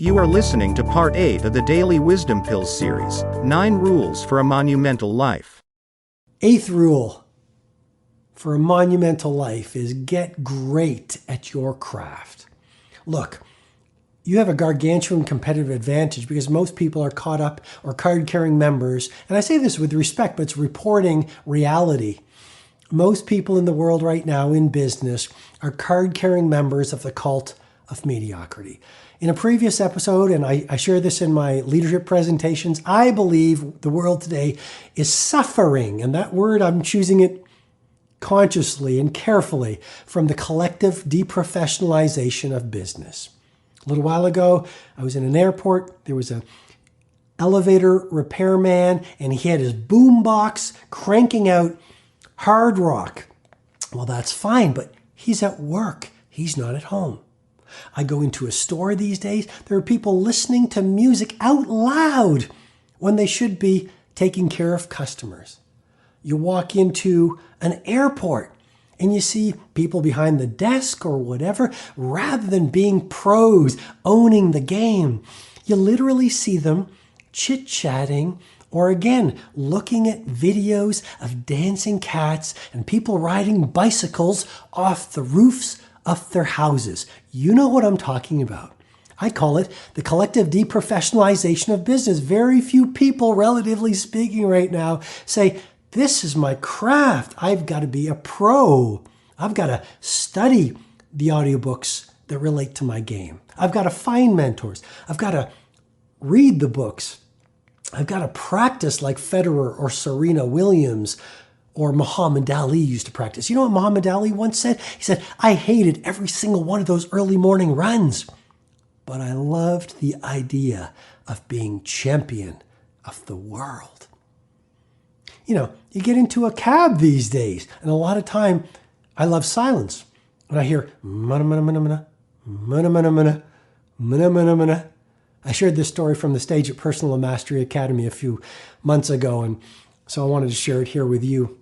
You are listening to Part 8 of the Daily Wisdom Pills series, 9 Rules for a Monumental Life. Eighth rule for a monumental life is get great at your craft. Look, you have a gargantuan competitive advantage because most people are caught up or card-carrying members, and I say this with respect, but it's reporting reality. Most people in the world right now in business are card-carrying members of the cult of mediocrity. In a previous episode, and I share this in my leadership presentations, I believe the world today is suffering, and that word, I'm choosing it consciously and carefully, from the collective deprofessionalization of business. A little while ago, I was in an airport. There was an elevator repairman, and he had his boombox cranking out hard rock. Well, that's fine, but he's at work. He's not at home. I go into a store these days. There are people listening to music out loud when they should be taking care of customers. You walk into an airport and you see people behind the desk or whatever, rather than being pros, owning the game. You literally see them chit-chatting or, again, looking at videos of dancing cats and people riding bicycles off the roofs of their houses. You know what I'm talking about. I call it the collective deprofessionalization of business. Very few people, relatively speaking right now, say, this is my craft. I've got to be a pro. I've got to study the audiobooks that relate to my game. I've got to find mentors. I've got to read the books. I've got to practice like Federer or Serena Williams or Muhammad Ali used to practice. You know what Muhammad Ali once said? He said, I hated every single one of those early morning runs, but I loved the idea of being champion of the world. You know, you get into a cab these days, and a lot of time, I love silence. When I hear, mana, mana, mana, mana, mana, mana, mana, mana, mana, mana. I shared this story from the stage at Personal Mastery Academy a few months ago, and so I wanted to share it here with you.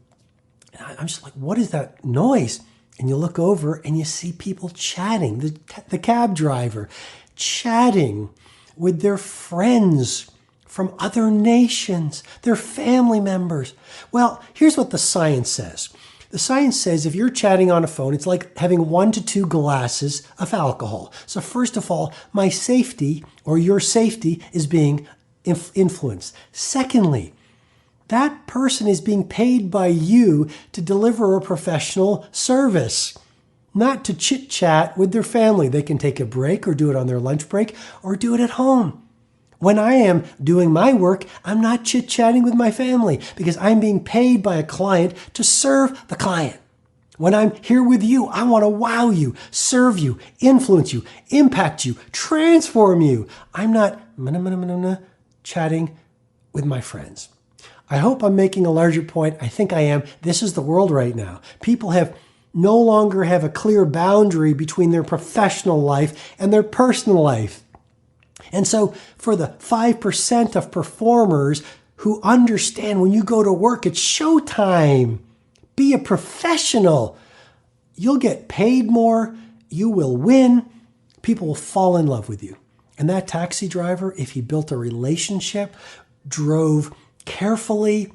And I'm just like, what is that noise? And you look over and you see people chatting, the cab driver chatting with their friends from other nations, their family members. Well, here's what the science says. The science says if you're chatting on a phone, it's like having 1 to 2 glasses of alcohol. So first of all, my safety or your safety is being influenced. Secondly, that person is being paid by you to deliver a professional service, not to chit-chat with their family. They can take a break or do it on their lunch break or do it at home. When I am doing my work, I'm not chit-chatting with my family because I'm being paid by a client to serve the client. When I'm here with you, I want to wow you, serve you, influence you, impact you, transform you. I'm not chatting with my friends. I hope I'm making a larger point. I think I am. This is the world right now. People no longer have a clear boundary between their professional life and their personal life. And so for the 5% of performers who understand when you go to work, it's showtime. Be a professional. You'll get paid more. You will win. People will fall in love with you. And that taxi driver, if he built a relationship, drove carefully,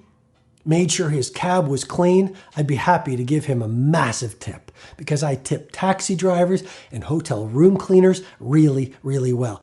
made sure his cab was clean, I'd be happy to give him a massive tip because I tip taxi drivers and hotel room cleaners really, really well.